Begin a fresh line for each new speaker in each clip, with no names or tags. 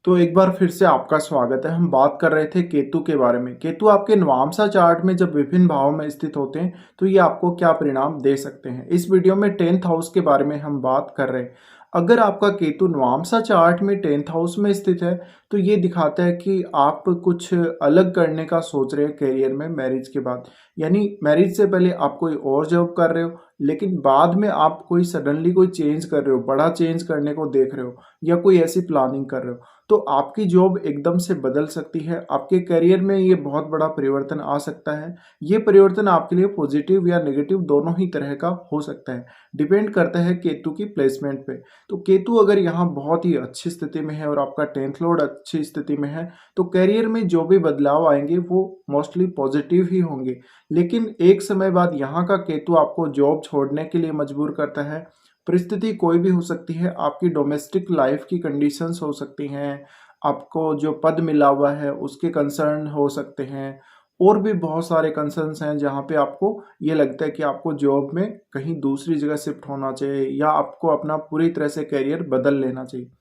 तो एक बार फिर से आपका स्वागत है। हम बात कर रहे थे केतु के बारे में। केतु आपके नवांशा चार्ट में जब विभिन्न भावों में स्थित होते हैं तो ये आपको क्या परिणाम दे सकते हैं। इस वीडियो में 10th हाउस के बारे में हम बात कर रहे हैं। अगर आपका केतु नवांशा चार्ट में 10th हाउस में स्थित है तो ये दिखाता है कि आप कुछ अलग करने का सोच रहे हैं करियर में मैरिज के बाद। यानी मैरिज से पहले आप कोई और जॉब कर रहे हो, लेकिन बाद में आप कोई सडनली कोई चेंज कर रहे हो, बड़ा चेंज करने को देख रहे हो या कोई ऐसी प्लानिंग कर रहे हो, तो आपकी जॉब एकदम से बदल सकती है। आपके करियर में ये बहुत बड़ा परिवर्तन आ सकता है। ये परिवर्तन आपके लिए पॉजिटिव या नेगेटिव दोनों ही तरह का हो सकता है। डिपेंड करता है केतु की प्लेसमेंट पे। तो केतु अगर यहाँ बहुत ही अच्छी स्थिति में है और आपका 10th लॉर्ड अच्छी स्थिति में है तो करियर में जो भी बदलाव आएंगे वो मोस्टली पॉजिटिव ही होंगे। लेकिन एक समय बाद यहाँ का केतु आपको जॉब छोड़ने के लिए मजबूर करता है। परिस्थिति कोई भी हो सकती है, आपकी डोमेस्टिक लाइफ की कंडीशंस हो सकती हैं, आपको जो पद मिला हुआ है उसके कंसर्न हो सकते हैं, और भी बहुत सारे कंसर्न्स हैं जहाँ पे आपको ये लगता है कि आपको जॉब में कहीं दूसरी जगह शिफ्ट होना चाहिए या आपको अपना पूरी तरह से करियर बदल लेना चाहिए।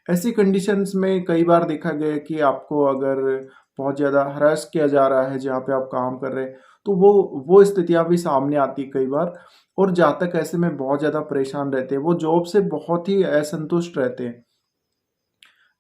ऐसी कंडीशंस में कई बार देखा गया है कि आपको अगर बहुत ज़्यादा हरास किया जा रहा है जहाँ पे आप काम कर रहे हैं, तो वो स्थितियाँ भी सामने आती कई बार। और जातक ऐसे में बहुत ज़्यादा परेशान रहते हैं, वो जॉब से बहुत ही असंतुष्ट रहते हैं।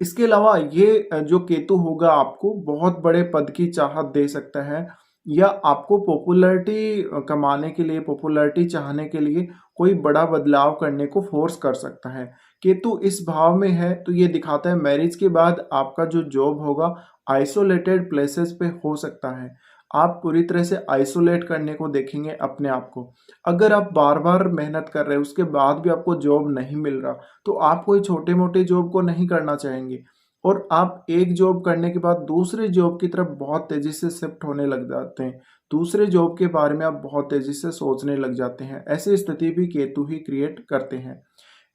इसके अलावा ये जो केतु होगा आपको बहुत बड़े पद की चाहत दे सकता है या आपको पॉपुलैरिटी कमाने के लिए, पॉपुलैरिटी चाहने के लिए कोई बड़ा बदलाव करने को फोर्स कर सकता है। केतु इस भाव में है तो ये दिखाता है मैरिज के बाद आपका जो जॉब होगा आइसोलेटेड प्लेसेस पे हो सकता है। आप पूरी तरह से आइसोलेट करने को देखेंगे अपने आप को। अगर आप बार बार मेहनत कर रहे हैं उसके बाद भी आपको जॉब नहीं मिल रहा तो आप कोई छोटे मोटे जॉब को नहीं करना चाहेंगे और आप एक जॉब करने के बाद दूसरे जॉब की तरफ बहुत तेजी से शिफ्ट होने लग जाते हैं। दूसरे जॉब के बारे में आप बहुत तेजी से सोचने लग जाते हैं। ऐसी स्थिति भी केतु ही क्रिएट करते हैं।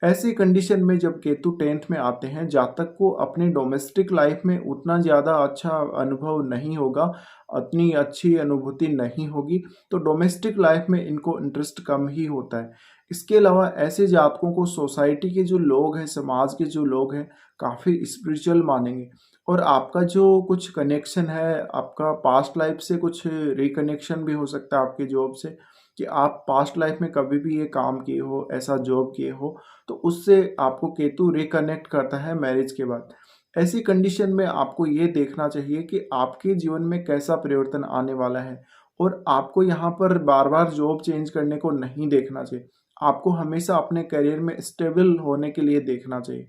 ऐसी कंडीशन में जब केतु 10th में आते हैं, जातक को अपनी डोमेस्टिक लाइफ में उतना ज़्यादा अच्छा अनुभव नहीं होगा, उतनी अच्छी अनुभूति नहीं होगी, तो डोमेस्टिक लाइफ में इनको इंटरेस्ट कम ही होता है। इसके अलावा ऐसे जातकों को सोसाइटी के जो लोग हैं, समाज के जो लोग हैं, काफ़ी स्पिरिचुअल मानेंगे और आपका जो कुछ कनेक्शन है, आपका पास्ट लाइफ से कुछ रिकनेक्शन भी हो सकता है आपकी जॉब से, कि आप पास्ट लाइफ में कभी भी ये काम किए हो, ऐसा जॉब किए हो, तो उससे आपको केतु रिकनेक्ट करता है मैरिज के बाद। ऐसी कंडीशन में आपको ये देखना चाहिए कि आपके जीवन में कैसा परिवर्तन आने वाला है और आपको यहाँ पर बार-बार जॉब चेंज करने को नहीं देखना चाहिए। आपको हमेशा अपने करियर में स्टेबल होने के लिए देखना चाहिए।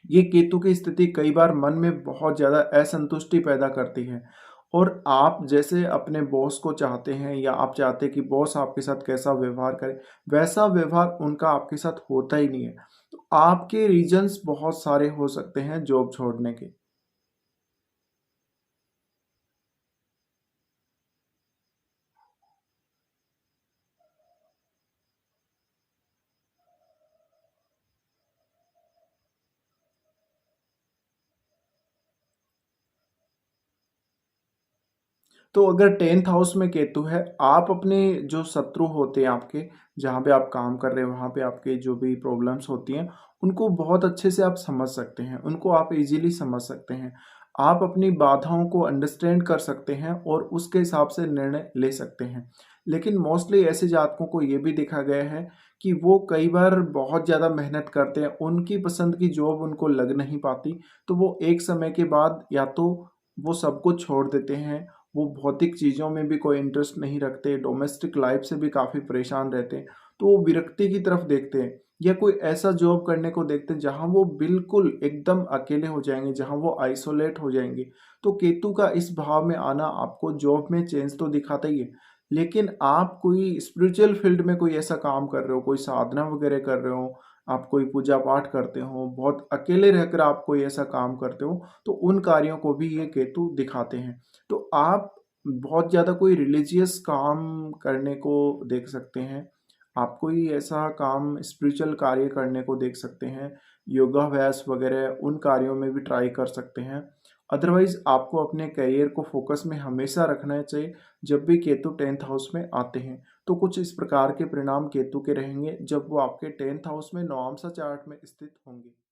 ये केतु की स्थिति कई बार मन में बहुत ज़्यादा असंतुष्टि पैदा करती है और आप जैसे अपने बॉस को चाहते हैं या आप चाहते हैं कि बॉस आपके साथ कैसा व्यवहार करे, वैसा व्यवहार उनका आपके साथ होता ही नहीं है। तो आपके रीजंस बहुत सारे हो सकते हैं जॉब छोड़ने के। तो अगर 10th हाउस में केतु है, आप अपने जो शत्रु होते हैं आपके, जहाँ पे आप काम कर रहे हो, वहाँ पे आपके जो भी प्रॉब्लम्स होती हैं, उनको बहुत अच्छे से आप समझ सकते हैं, उनको आप ईज़िली समझ सकते हैं। आप अपनी बाधाओं को अंडरस्टैंड कर सकते हैं और उसके हिसाब से निर्णय ले सकते हैं। लेकिन मोस्टली ऐसे जातकों को ये भी देखा गया है कि वो कई बार बहुत ज़्यादा मेहनत करते हैं, उनकी पसंद की जॉब उनको लग नहीं पाती, तो वो एक समय के बाद या तो वो सब कुछ छोड़ देते हैं, वो भौतिक चीज़ों में भी कोई इंटरेस्ट नहीं रखते, डोमेस्टिक लाइफ से भी काफ़ी परेशान रहते हैं, तो वो विरक्ति की तरफ देखते हैं या कोई ऐसा जॉब करने को देखते हैं जहाँ वो बिल्कुल एकदम अकेले हो जाएँगे, जहाँ वो आइसोलेट हो जाएँगे। तो केतु का इस भाव में आना आपको जॉब में चेंज तो दिखाता ही है, लेकिन आप कोई स्पिरिचुअल फील्ड में कोई ऐसा काम कर रहे हो, कोई साधना वगैरह कर रहे हो, आप कोई पूजा पाठ करते हो, बहुत अकेले रहकर आप कोई ऐसा काम करते हो, तो उन कार्यों को भी ये केतु दिखाते हैं। तो आप बहुत ज़्यादा कोई रिलीजियस काम करने को देख सकते हैं। आप कोई ऐसा काम स्पिरिचुअल कार्य करने को देख सकते हैं। योगाभ्यास वगैरह उन कार्यों में भी ट्राई कर सकते हैं। अदरवाइज़ आपको अपने करियर को फ़ोकस में हमेशा रखना चाहिए जब भी केतु 10th हाउस में आते हैं। तो कुछ इस प्रकार के परिणाम केतु के रहेंगे जब वो आपके 10th हाउस में नवांशा चार्ट में स्थित होंगे।